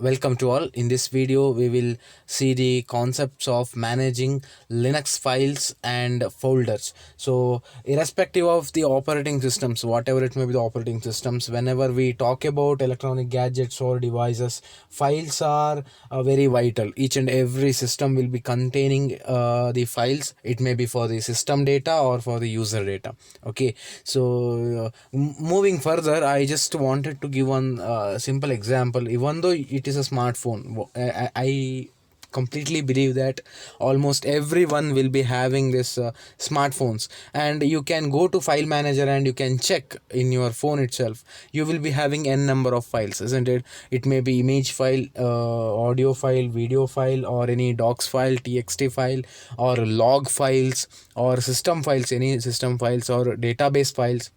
Welcome to all. In this video, we will see the concepts of managing Linux files and folders. So, irrespective of the operating systems, whatever it may be the operating systems, whenever we talk about electronic gadgets or devices, files are very vital. Each and every system will be containing the files. It may be for the system data or for the user data. Okay, so moving further, I just wanted to give one simple example. Even though it is a smartphone, I completely believe that almost everyone will be having this smartphones, and you can go to file manager and you can check in your phone itself. You will be having n number of files, isn't it? It may be image file, audio file, video file, or any docs file, txt file, or log files, or system files, any system files or database files.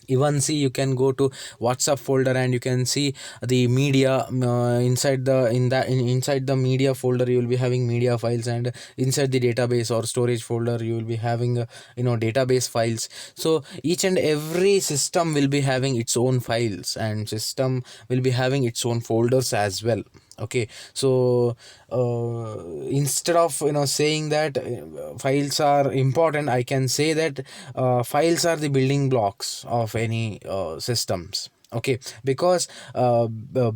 Even see, you can go to WhatsApp folder and you can see the media inside the media folder. You will be having media files, and inside the database or storage folder you will be having database files. So each and every system will be having its own files, and system will be having its own folders as well. Okay, so instead of saying that files are important, I can say that files are the building blocks of any systems. Okay, because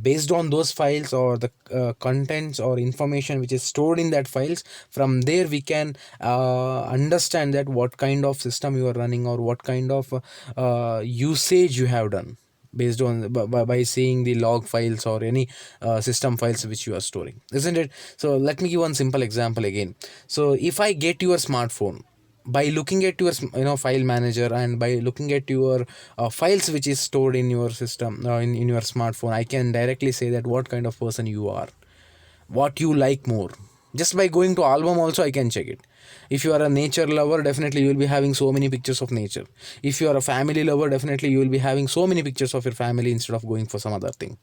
based on those files or the contents or information which is stored in that files, from there we can understand that what kind of system you are running or what kind of usage you have done, based on by seeing the log files or any system files which you are storing, isn't it? So let me give one simple example again. So if I get your smartphone, by looking at your file manager and by looking at your files which is stored in your system, in your smartphone, I can directly say that what kind of person you are, what you like more. Just by going to album also I can check it. If you are a nature lover, definitely you will be having so many pictures of nature. If you are a family lover, definitely you will be having so many pictures of your family instead of going for some other thing,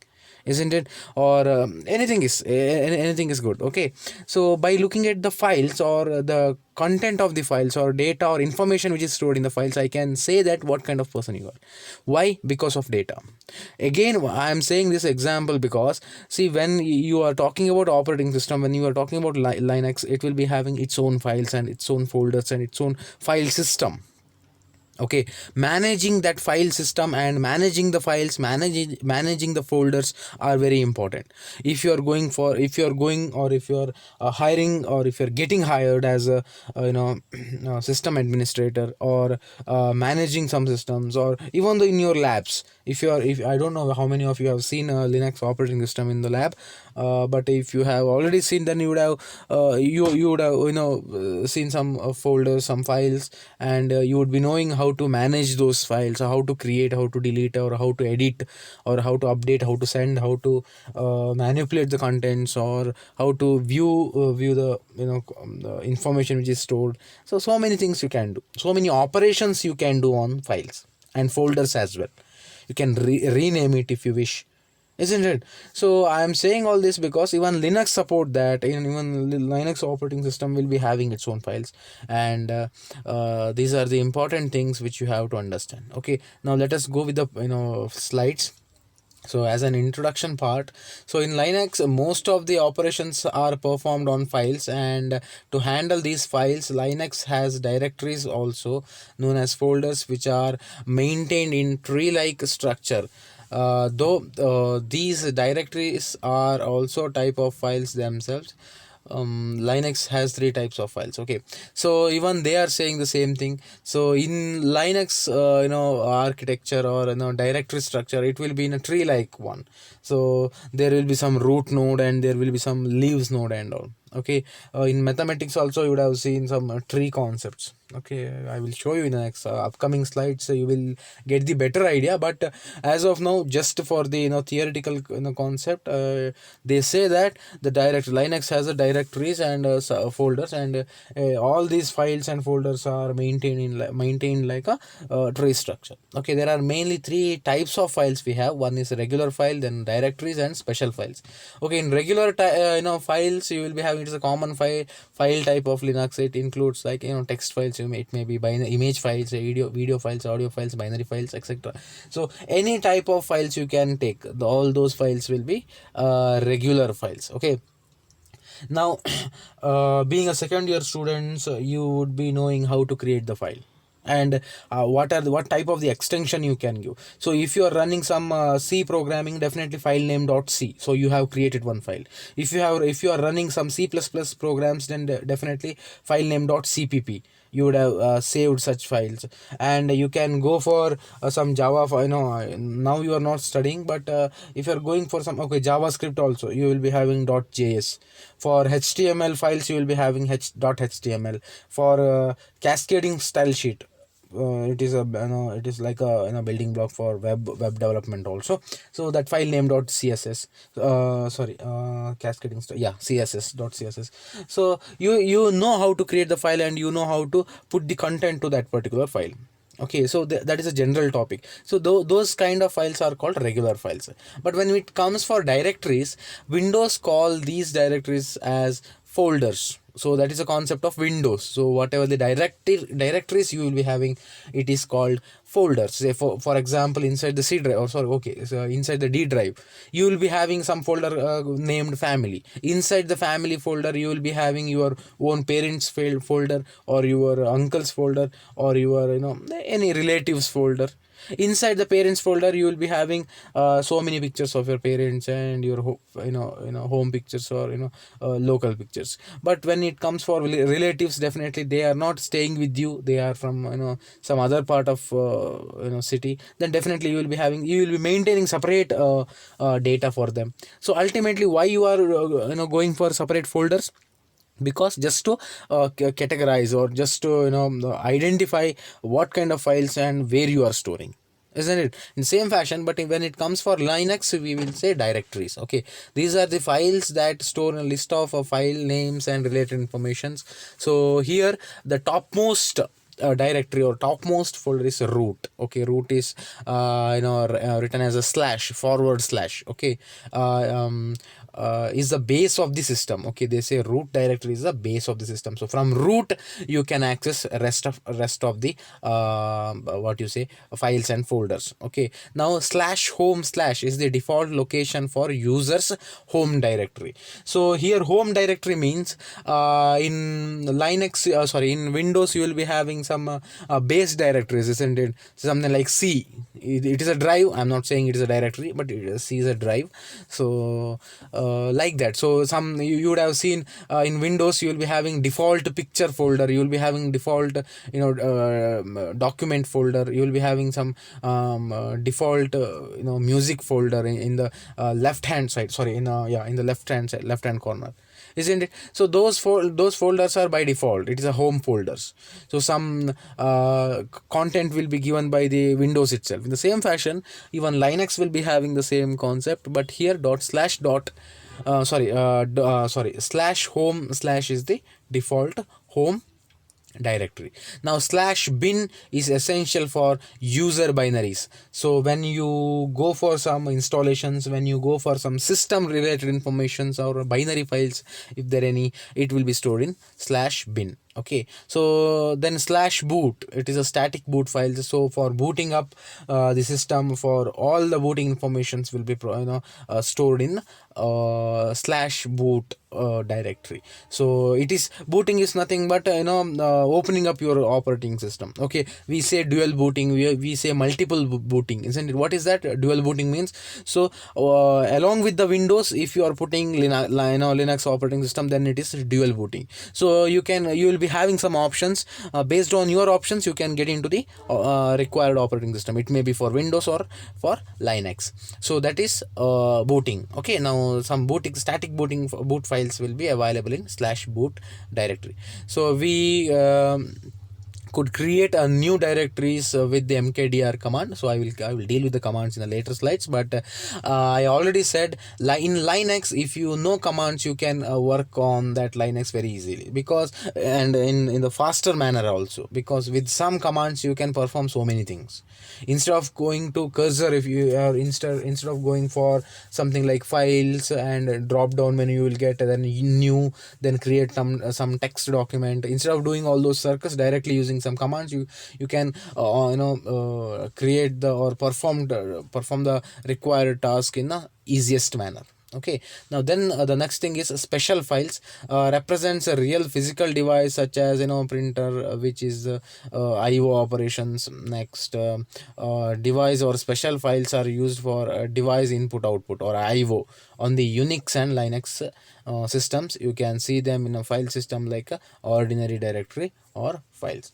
isn't it? Or anything is good. Okay, so by looking at the files or the content of the files or data or information which is stored in the files, I can say that what kind of person you are. Why? Because of data. Again, I am saying this example because, see, when you are talking about operating system, when you are talking about Linux, it will be having its own files and its own folders and its own file system. Okay, managing that file system and managing the files, managing the folders are very important. If you are going or if you are hiring, or if you are getting hired as a system administrator, or managing some systems, or even though in your labs, if I don't know how many of you have seen a Linux operating system in the lab, but if you have already seen, then you would have seen some folders, some files, and you would be knowing how to manage those files, how to create, how to delete, or how to edit, or how to update, how to send, how to manipulate the contents, or how to view the the information which is stored. So many things you can do, so many operations you can do on files and folders as well. You can rename it if you wish, isn't it? So I am saying all this because even Linux support that, even Linux operating system will be having its own files, and these are the important things which you have to understand. Okay, now let us go with the slides. So as an introduction part, so in Linux most of the operations are performed on files, and to handle these files, Linux has directories also known as folders, which are maintained in tree like structure. Though these directories are also type of files themselves. Linux has 3 types of files. Okay, so even they are saying the same thing. So in Linux architecture, or directory structure, it will be in a tree like one. So there will be some root node and there will be some leaves node and all. Okay, in mathematics also you would have seen some tree concepts. Okay, I will show you in the next upcoming slides, so you will get the better idea. But as of now, just for the theoretical concept, they say that the Linux has a directories and folders, and all these files and folders are maintained like a tree structure. Okay, there are mainly 3 types of files we have. One is regular file, then directories, and special files. Okay, in regular files you will be having it is a common file type of Linux. It includes like text files, it may be binary image files, video files, audio files, binary files, etc. So any type of files you can take, all those files will be regular files. Okay. Now being a second year student, you would be knowing how to create the file, and what type of the extension you can give. So if you are running some C programming, definitely file name .c, so you have created one file. If you are running some C++ programs, then definitely file name .cpp, you would have saved such files. And you can go for some Java now you are not studying, but if you are going for some JavaScript also, you will be having .js. For HTML files, you will be having .html. For cascading style sheet, it is it is like a building block for web development also. So that file name .css, cascading style, yeah, css. So you know how to create the file, and you know how to put the content to that particular file. Okay, so that is a general topic. So those kind of files are called regular files. But when it comes for directories, Windows call these directories as folders. So that is a concept of Windows. So whatever the directories you will be having, it is called folders. Say for example, inside the C drive, or so inside the D drive, you will be having some folder named family. Inside the family folder, you will be having your own parents folder, or your uncle's folder, or your any relatives folder. Inside the parents folder, you will be having so many pictures of your parents, and your home pictures, or local pictures. But when it comes for relatives, definitely they are not staying with you, they are from some other part of city. Then definitely you will be maintaining separate data for them. So ultimately, why you are going for separate folders? Because just to categorize, or just to identify what kind of files and where you are storing, isn't it? In same fashion, but when it comes for Linux, we will say directories. Okay, these are the files that store a list of file names and related informations. So here the topmost directory or topmost folder is root. Okay, root is written as a // okay. Is the base of the system. Okay, they say root directory is the base of the system. So from root you can access rest of the what you say files and folders. Okay, now /home/ is the default location for users home directory. So here home directory means in Linux, in Windows, you will be having some base directories, isn't it? Something like C. It is a drive. I'm not saying it is a directory, but C is a drive. So like that. So you would have seen in Windows, you will be having default picture folder, you will be having default document folder, you will be having some default music folder in the left hand side, in the left hand corner, isn't it? So those folders are by default, it is a home folders. So some content will be given by the Windows itself. In the same fashion, even Linux will be having the same concept, but here /home/ is the default home directory. Now /bin is essential for user binaries. So when you go for some installations, when you go for some system related informations or binary files, if there any, it will be stored in /bin. Okay, so then /boot, it is a static boot file. So for booting up the system, for all the booting informations will be stored in /boot directory. So it is booting is nothing but opening up your operating system. Okay, we say dual booting, we say multiple booting, isn't it? What is that? Dual booting means, so along with the Windows, if you are putting Linux operating system, then it is dual booting. So you will be having some options. Based on your options, you can get into the required operating system. It may be for Windows or for Linux. So that is booting. Okay, now some static booting boot files will be available in /boot directory. So we could create a new directories with the mkdir command. So I will deal with the commands in the later slides, but I already said in Linux, if you know commands, you can work on that Linux very easily, because and in the faster manner also, because with some commands you can perform so many things. Instead of going to cursor, if you are instead of going for something like files and drop down menu, you will get then new, then create some text document. Instead of doing all those circles, directly using some commands, you can create the or perform the required task in the easiest manner. Okay, now then the next thing is special files. Represents a real physical device, such as printer, which is IO operations. Next, device or special files are used for device input output or IO on the Unix and Linux systems. You can see them in a file system like a ordinary directory or files.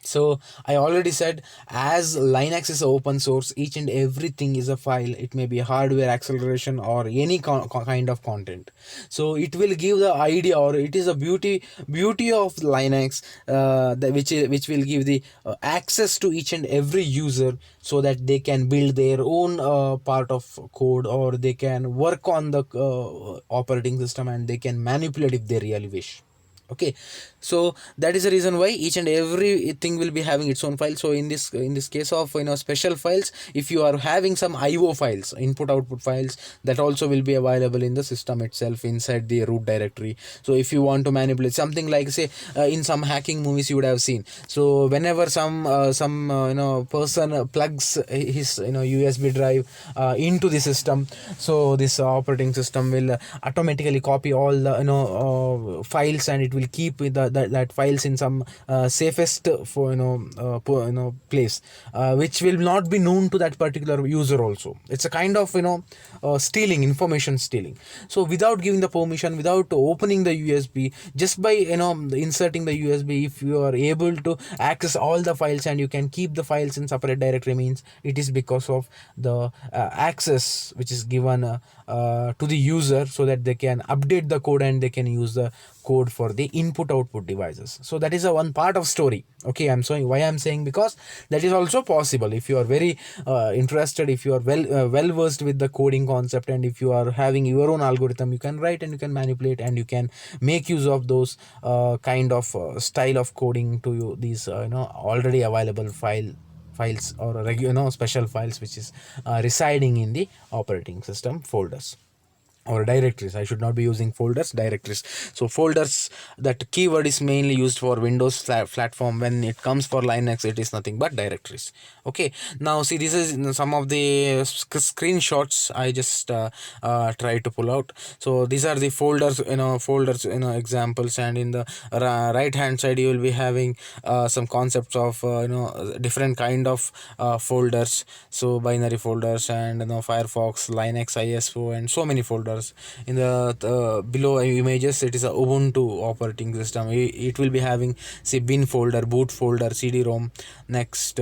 So I already said, as Linux is open source, each and everything is a file. It may be hardware acceleration or any kind of content. So it will give the idea, or it is a beauty of Linux, which will give the access to each and every user, so that they can build their own part of code, or they can work on the operating system, and they can manipulate if they really wish. Okay, so that is the reason why each and every thing will be having its own file. So in this case of special files, if you are having some IO files, input output files, that also will be available in the system itself inside the root directory. So if you want to manipulate something like, say, in some hacking movies you would have seen, so whenever some person plugs his USB drive into the system, so this operating system will automatically copy all the files, and it will keep that files in some safest for place, which will not be known to that particular user also. It's a kind of stealing, information stealing. So without giving the permission, without opening the USB, just by inserting the USB, if you are able to access all the files and you can keep the files in separate directory, means it is because of the access which is given to the user, so that they can update the code and they can use the code for the input output devices. So that is a one part of story. Okay, I'm saying because that is also possible. If you are very interested, if you are well versed with the coding concept, and if you are having your own algorithm, you can write and you can manipulate, and you can make use of those kind of style of coding to you, these already available files or special files, which is residing in the operating system folders or directories. I should not be using folders, directories. So folders, that keyword is mainly used for Windows platform. When it comes for Linux, it is nothing but directories. Okay, now see, this is some of the screenshots I just try to pull out. So these are the folders examples, and in the right hand side you will be having some concepts of different kind of folders. So binary folders, and Firefox, Linux, ISO, and so many folders. In the below images, it is a Ubuntu operating system. It will be having, say, bin folder, boot folder, CD-ROM. Next,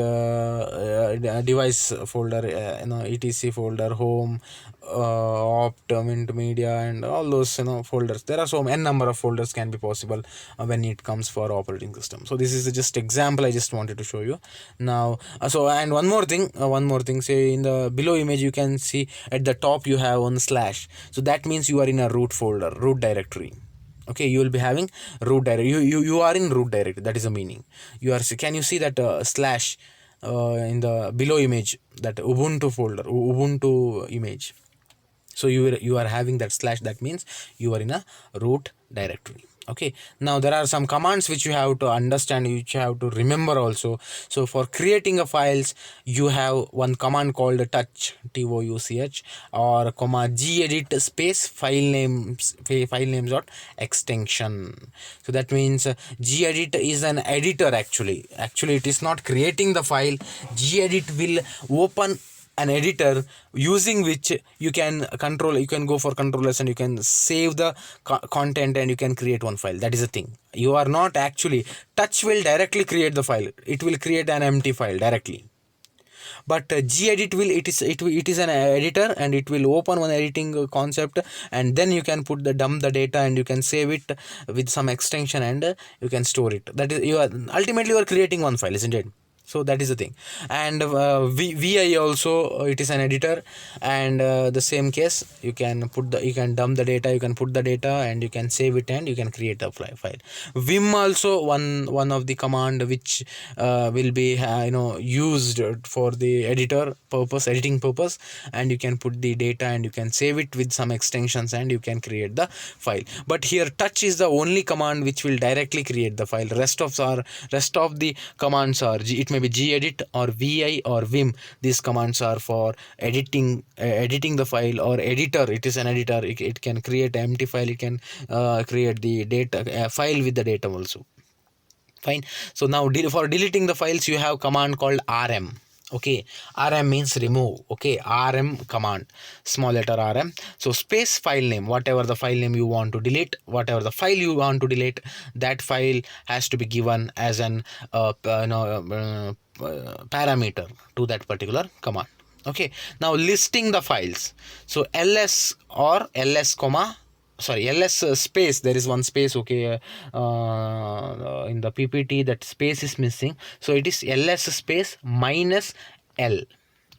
device folder, etc folder, home, opt, mint media, and all those folders. There are so n number of folders can be possible when it comes for operating system. So this is just example I just wanted to show you. Now and one more thing, say, in the below image you can see at the top you have one slash. So that means you are in a root folder, root directory. Okay, you will be having root directory. You are in root directory. That is the meaning. Can you see that slash in the below image, that Ubuntu folder, Ubuntu image? So you are having that slash. That means you are in a root directory. Okay, now there are some commands which you have to understand, which you have to remember also. So for creating a files, you have one command called touch, touch, or gedit space filenames dot extension. So that means gedit is an editor. Actually it is not creating the file. Gedit will open an editor using which you can go for controllers, and you can save the content, and you can create one file. That is the thing. You are not actually, touch will directly create the file. It will create an empty file directly. but gedit will it is an editor, and it will open one editing concept, and then you can put the dump the data, and you can save it with some extension, and you can store it. That is, you are ultimately you are creating one file, isn't it? So that is the thing. And vi also, it is an editor, and the same case, you can dump the data, you can put the data, and you can save it, and you can create a file. Vim also one of the command which will be used for the editing purpose, and you can put the data, and you can save it with some extensions, and you can create the file. But here touch is the only command which will directly create the file. Rest of the commands are it may be gedit or vi or vim. These commands are for editing the file, or editor. It is an editor. It can create an empty file. It can create the data file with the data also. Fine. So now for deleting the files, you have command called rm. Okay, rm means remove. Okay, rm command, small letter rm. So space file name, whatever the file name you want to delete, whatever the file you want to delete, that file has to be given as an parameter to that particular command. Okay, now listing the files. So ls or ls comma ls space, there is one space. Okay, in the ppt that space is missing, so it is ls space minus l.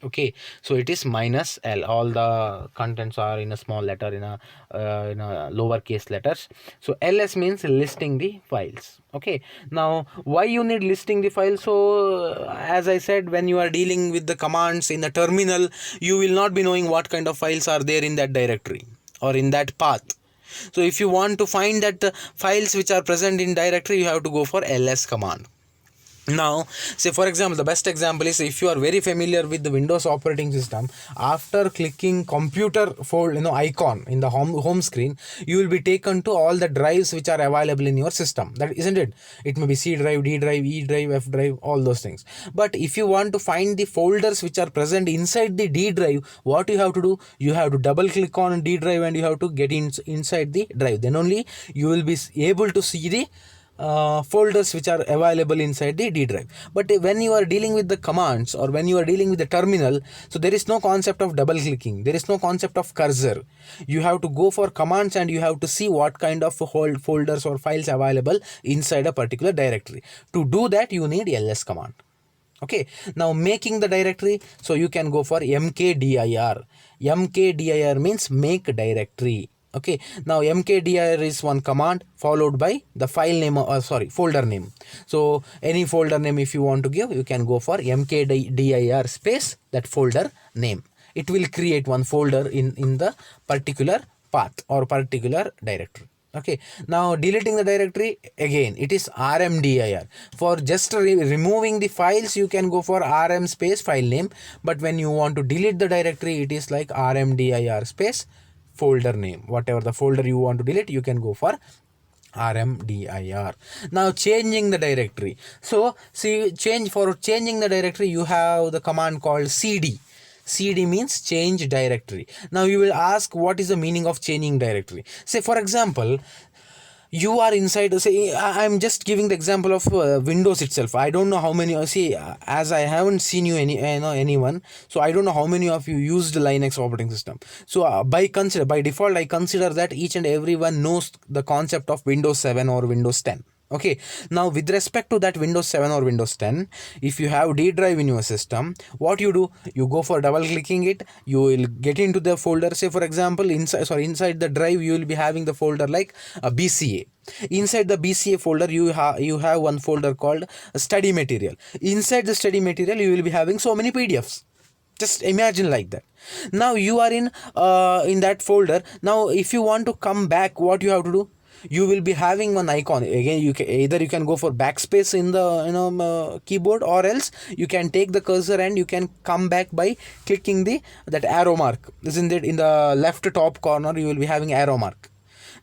Okay, so it is minus l. All the contents are in a small letter, in a lowercase letters. So ls means listing the files. Okay, now why you need listing the file? So as I said, when you are dealing with the commands in the terminal, you will not be knowing what kind of files are there in that directory or in that path. So if you want to find that files which are present in directory, you have to go for ls command. Now, say for example, the best example is, if you are very familiar with the Windows operating system, after clicking computer icon in the home screen, you will be taken to all the drives which are available in your system. That isn't it? It may be C drive, D drive, E drive, F drive, all those things. But if you want to find the folders which are present inside the D drive, what you have to do? You have to double click on D drive, and you have to get inside the drive. Then only you will be able to see the folders which are available inside the D drive. But when you are dealing with the commands, or when you are dealing with the terminal, so there is no concept of double clicking, there is no concept of cursor. You have to go for commands, and you have to see what kind of folders or files available inside a particular directory. To do that, you need ls command. Okay, now making the directory, so you can go for mkdir. Mkdir means make directory. Okay, now mkdir is one command followed by the file name, folder name. So any folder name if you want to give, you can go for mkdir space that folder name. It will create one folder in the particular path or particular directory. Okay, now deleting the directory, again it is rmdir. For just removing the files, you can go for rm space file name, but when you want to delete the directory, it is like rmdir space folder name. Whatever the folder you want to delete, you can go for rmdir. Now changing the directory. So see, for changing the directory, you have the command called cd. cd means change directory. Now you will ask, what is the meaning of changing directory? Say for example, you are inside, say I'm just giving the example of Windows itself. I don't know how many, as I haven't seen anyone, so I don't know how many of you used Linux operating system. So by default, I consider that each and everyone knows the concept of Windows 7 or Windows 10. Okay, now with respect to that Windows 7 or Windows 10, if you have D drive in your system, what you do? You go for double clicking it, you will get into the folder. Say for example, inside the drive, you will be having the folder like a BCA. Inside the BCA folder, you have one folder called study material. Inside the study material, you will be having so many PDFs. Just imagine like that. Now you are in that folder. Now if you want to come back, what you have to do? You will be having one icon. Again, you can go for backspace in the keyboard, or else you can take the cursor and you can come back by clicking that arrow mark. Isn't it? In the left top corner, you will be having arrow mark.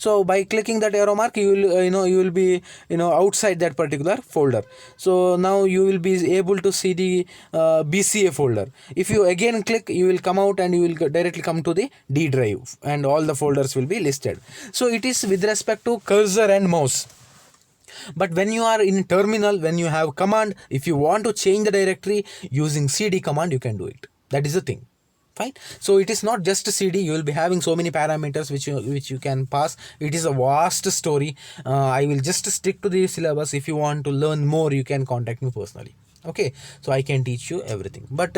So by clicking that arrow mark, you will be outside that particular folder. So now you will be able to see the BCA folder. If you again click, you will come out and you will directly come to the D drive, and all the folders will be listed. So it is with respect to cursor and mouse. But when you are in terminal, when you have command, if you want to change the directory using cd command, you can do it. That is the thing. Fine. So it is not just cd, you will be having so many parameters which you can pass. It is a vast story. I will just stick to the syllabus. If you want to learn more, you can contact me personally. Okay, so I can teach you everything. But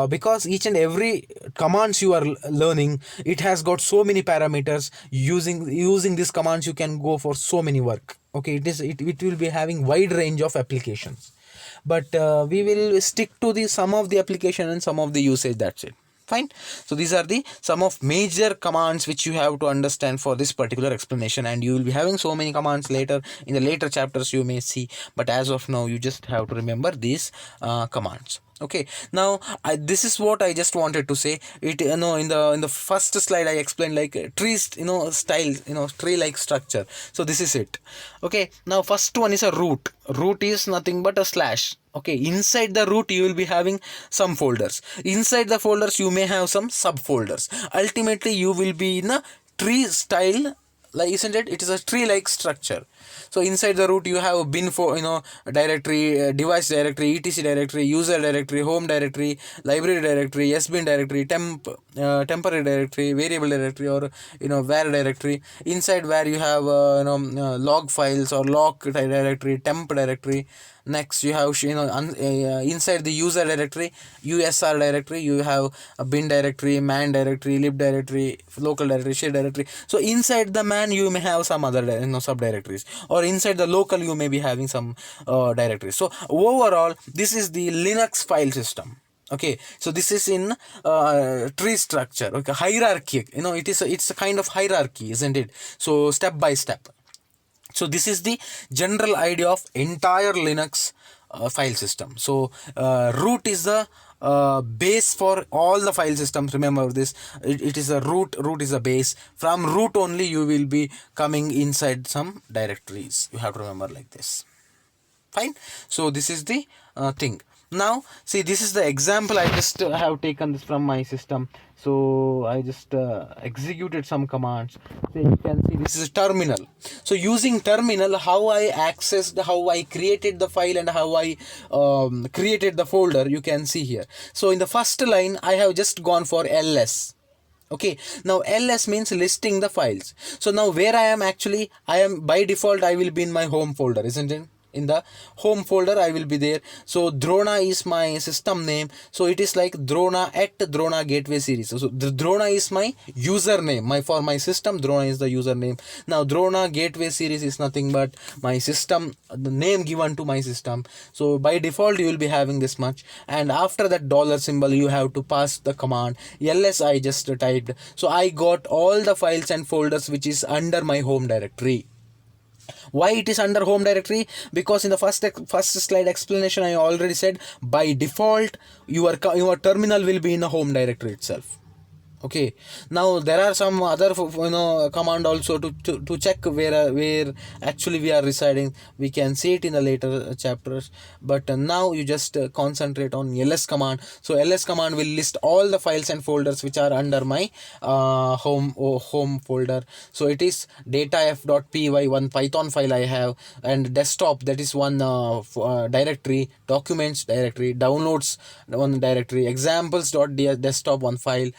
because each and every commands you are learning, it has got so many parameters. Using these commands, you can go for so many work. Okay, it will be having wide range of applications. But we will stick to the some of the application and some of the usage. That's it. Fine. So these are the some of major commands which you have to understand for this particular explanation, and you will be having so many commands later in the later chapters you may see, but as of now you just have to remember these commands. Okay, now this is what I just wanted to say. It in the first slide I explained like trees, style, tree like structure. So this is it. Okay, now first one is a root. Root is nothing but a slash. Okay, inside the root you will be having some folders. Inside the folders you may have some subfolders. Ultimately you will be in a tree style, like, isn't it? It is a tree like structure. So inside the root you have a bin for directory, device directory, etc directory, user directory, home directory, library directory, sbin directory, temporary directory, variable directory, or var directory. Inside where you have log files or log directory, temp directory. Next you have inside the user directory, usr directory, you have a bin directory, man directory, lib directory, local directory, share directory. So inside the man you may have some other subdirectories, or inside the local you may be having some directories. So overall this is the Linux file system. Okay, so this is in tree structure. Okay, hierarchy, it's a kind of hierarchy, isn't it? So step by step. So this is the general idea of entire Linux file system. So root is the base for all the file systems. Remember this. It is a root. Root is a base. From root only you will be coming inside some directories. You have to remember like this. Fine. So this is the thing. Now see, this is the example. I just have taken this from my system. So I just executed some commands. So you can see this is a terminal. So using terminal, how I accessed, how I created the file, and how I created the folder, you can see here. So in the first line I have just gone for ls. Okay, now ls means listing the files. So now where I am by default I will be in my home folder, isn't it? In the home folder I will be there. So Drona is my system name. So it is like Drona at Drona gateway series. So the Drona is my username. For my system, Drona is the username. Now Drona gateway series is nothing but my system, the name given to my system. So by default you will be having this much, and after that dollar symbol you have to pass the command ls. I just typed. So I got all the files and folders which is under my home directory. Why it is under home directory? Because in the first slide explanation I already said, by default your terminal will be in the home directory itself. Okay, now there are some other command also to check where actually we are residing. We can see it in the later chapters, but now you just concentrate on ls command. So ls command will list all the files and folders which are under my home folder. So it is dataf.py, one Python file I have, and desktop, that is one directory, documents directory, downloads one directory, examples.desktop one file,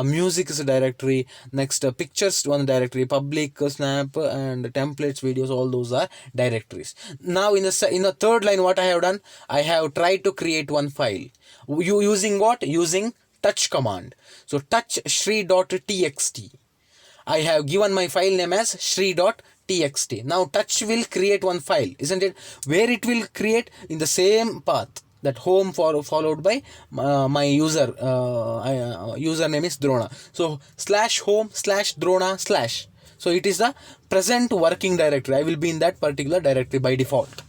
music is a directory. Next pictures one directory, public, snap, and templates, videos, all those are directories. Now in the third line what I have done, I have tried to create one file. Using what? Using touch command. So touch shri.txt. I have given my file name as shri.txt. Now touch will create one file, isn't it? Where it will create? In the same path, that home followed by my username is Drona. So /home/Drona/. So it is the present working directory. I will be in that particular directory by default.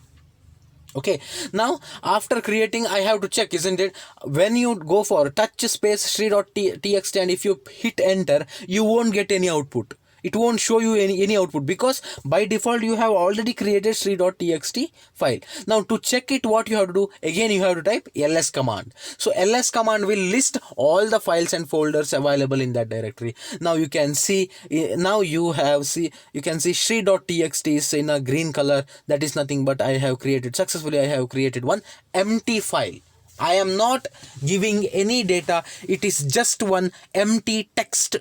Okay, now after creating I have to check, isn't it? When you go for touch space shri.txt and if you hit enter, you won't get any output. It won't show you any output, because by default you have already created Shri.txt file. Now to check it, what you have to do, again you have to type ls command. So ls command will list all the files and folders available in that directory. Now you can see, now you can see Shri.txt is in a green color. That is nothing but I have created one empty file. I am not giving any data. It is just one empty text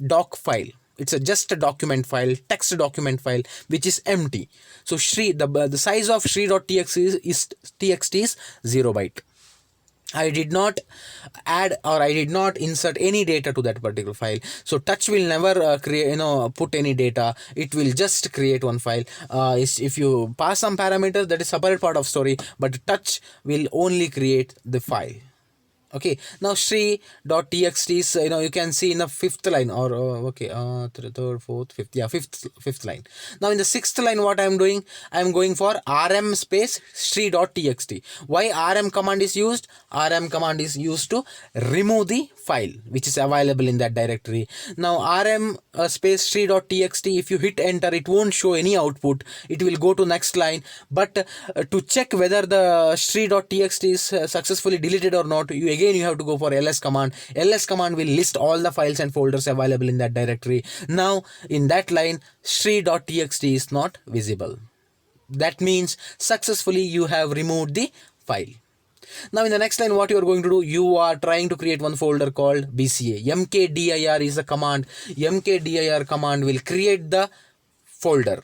doc file. It's just a document file, text document file, which is empty. So the size of Shri.txt is 0 byte. I did not add or I did not insert any data to that particular file. So touch will never put any data. It will just create one file. If you pass some parameters, that is separate part of story, but touch will only create the file. Okay, now Shri.txt is, you can see in the fifth line, or third, fourth, fifth, yeah, fifth line. Now in the sixth line, what I am doing, I am going for rm space Shri.txt. Why rm command is used? Rm command is used to remove the file which is available in that directory. Now rm space Shri.txt, if you hit enter, it won't show any output. It will go to next line. But to check whether the Shri.txt is successfully deleted or not, you have to go for ls command. Ls command will list all the files and folders available in that directory. Now in that line, Shri.txt is not visible. That means successfully you have removed the file. Now in the next line, what you are going to do, you are trying to create one folder called bca. mkdir is the command. Mkdir command will create the folder.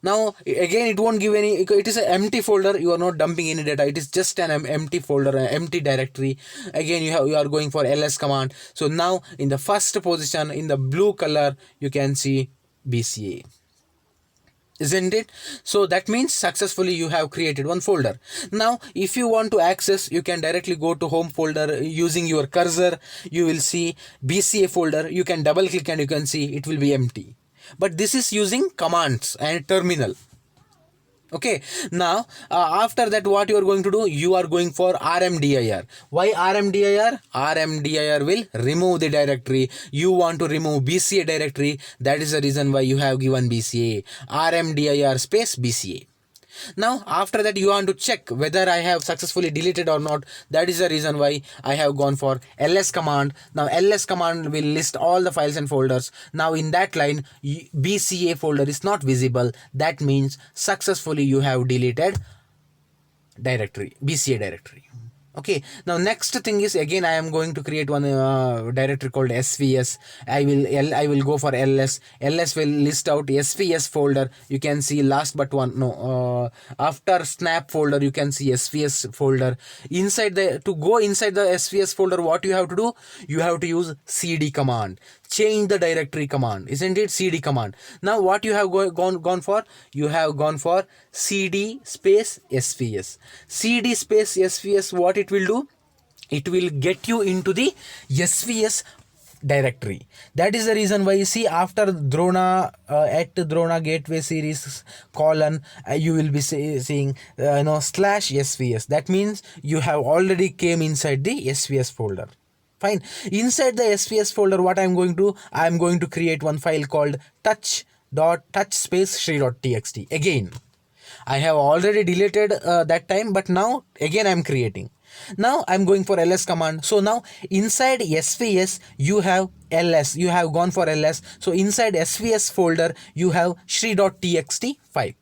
Now again, it won't give any, it is an empty folder. You are not dumping any data. It is just an empty folder, an empty directory. Again, you are going for ls command. So now in the first position, in the blue color, you can see bca, isn't it? So that means successfully you have created one folder. Now if you want to access, you can directly go to home folder using your cursor. You will see bca folder. You can double click and you can see it will be empty. But this is using commands and terminal. Okay, now after that, what you are going to do, you are going for rmdir. Why rmdir? Rmdir will remove the directory. You want to remove bca directory. That is the reason why you have given bca. Rmdir space bca. Now after that, you want to check whether I have successfully deleted or not. That is the reason why I have gone for ls command. Now ls command will list all the files and folders. Now in that line, bca folder is not visible. That means successfully you have deleted bca directory. Okay, now next thing is, again I am going to create one directory called svs. I will go for ls. Ls will list out svs folder. You can see last but one, no, after snap folder, you can see svs folder. To go inside the svs folder, what you have to do, you have to use cd command. Change the directory command, isn't it? Cd command. Now what you have gone for, you have gone for cd space svs. Cd space svs, what it will do, it will get you into the svs directory. That is the reason why you see after Drona at Drona gateway series colon, you will be seeing slash svs. That means you have already came inside the svs folder. Fine. Inside the svs folder, what I'm going to create one file called touch space Shri.txt. Again, I have already deleted that time, but now again I'm creating. Now I'm going for ls command. So now inside svs you have ls. You have gone for ls. So inside svs folder you have Shri.txt file.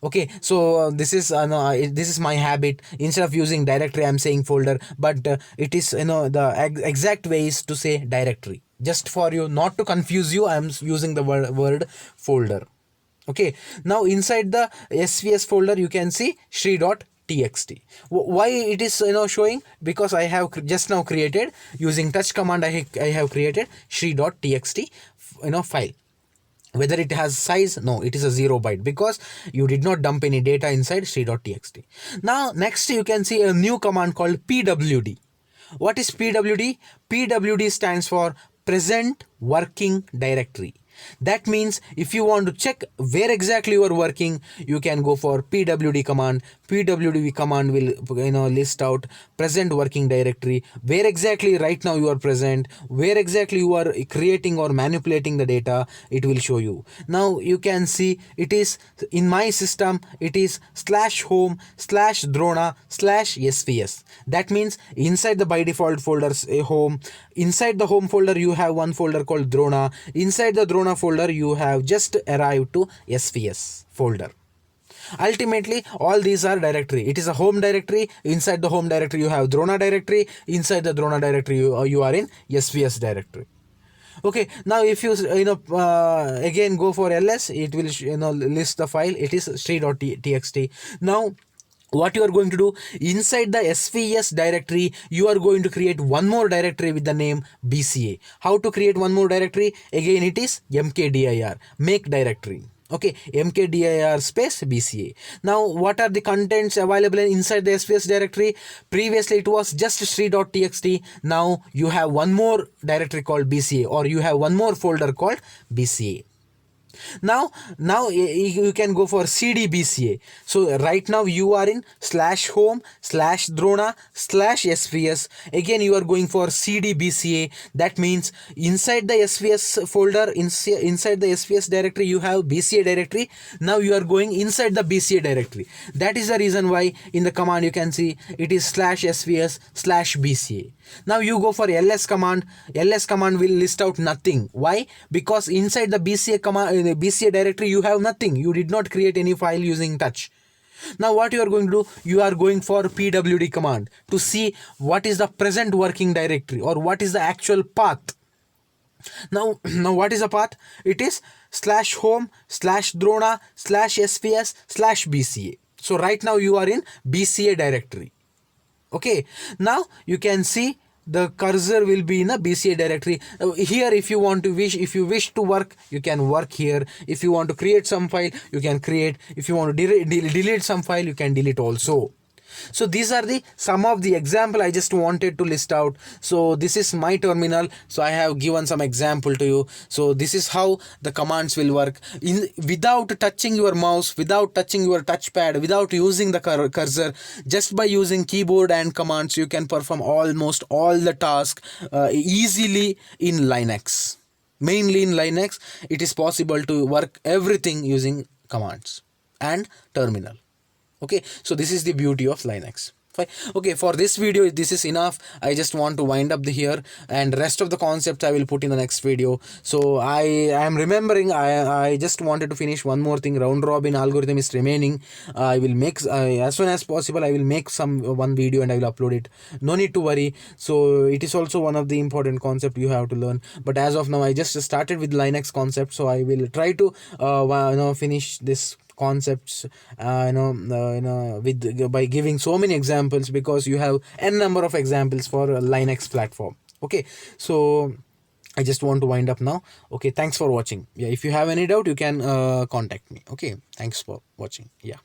Okay, so this is my habit. Instead of using directory, I'm saying folder, but it is the exact way is to say directory. Just for you not to confuse you, I'm using the word folder. Okay, now inside the svs folder you can see Shri.txt. Why it is showing? Because I have just now created using touch command. I have created Shri.txt file. Whether it has size, no, it is a 0 byte, because you did not dump any data inside Shri.txt. Now next you can see a new command called pwd. What is pwd? Pwd stands for present working directory. That means if you want to check where exactly you are working, you can go for pwd command. Pwd command will list out present working directory, where exactly right now you are present, where exactly you are creating or manipulating the data. It will show you. Now you can see it is in my system, it is /home/drona/svs. That means inside the by default folders, home, inside the home folder you have one folder called drona. Inside the drona folder you have just arrived to svs folder. Ultimately all these are directory. It is a home directory. Inside the home directory you have drona directory. Inside the drona directory you are in svs directory. Okay, now if you again go for ls, it will list the file. It is sri.txt. Now what you are going to do, inside the svs directory you are going to create one more directory with the name bca. How to create one more directory? Again it is mkdir, make directory. Okay, mkdir space bca. Now what are the contents available inside the svs directory? Previously it was just sri.txt. now you have one more directory called bca, or you have one more folder called bca. Now you can go for cd-bca. So right now you are in /home/drona/svs. Again you are going for cd-bca. That means inside the svs folder, inside the svs directory you have bca directory. Now you are going inside the bca directory. That is the reason why in the command you can see it is /svs/bca. Now you go for ls command. Ls command will list out nothing. Why? Because inside the bca command, bca directory you have nothing. You did not create any file using touch. Now what you are going to do, you are going for pwd command to see what is the present working directory, or what is the actual path. Now what is the path? It is /home/drona/svs/bca. So right now you are in bca directory. Okay, now you can see the cursor will be in a bca directory. Here if you wish to work, you can work here. If you want to create some file, you can create. If you want to delete some file, you can delete also. So these are the some of the example I just wanted to list out. So this is my terminal, so I have given some example to you. So this is how the commands will work without touching your mouse, without touching your touchpad, without using the cursor. Just by using keyboard and commands you can perform almost all the tasks easily in Linux. Mainly in Linux it is possible to work everything using commands and terminal. Okay, so this is the beauty of Linux. Fine. Okay, for this video this is enough. I just want to wind up here, and rest of the concepts I will put in the next video. So I am remembering, I just wanted to finish one more thing. Round robin algorithm is remaining. I will make as soon as possible I will make one video and I will upload it. No need to worry. So it is also one of the important concept you have to learn, but as of now I just started with Linux concept, so I will try to finish this concepts with by giving so many examples, because you have n number of examples for a Linux platform. Okay, so I just want to wind up now. Okay, thanks for watching. Yeah, if you have any doubt you can contact me. Okay, thanks for watching. Yeah.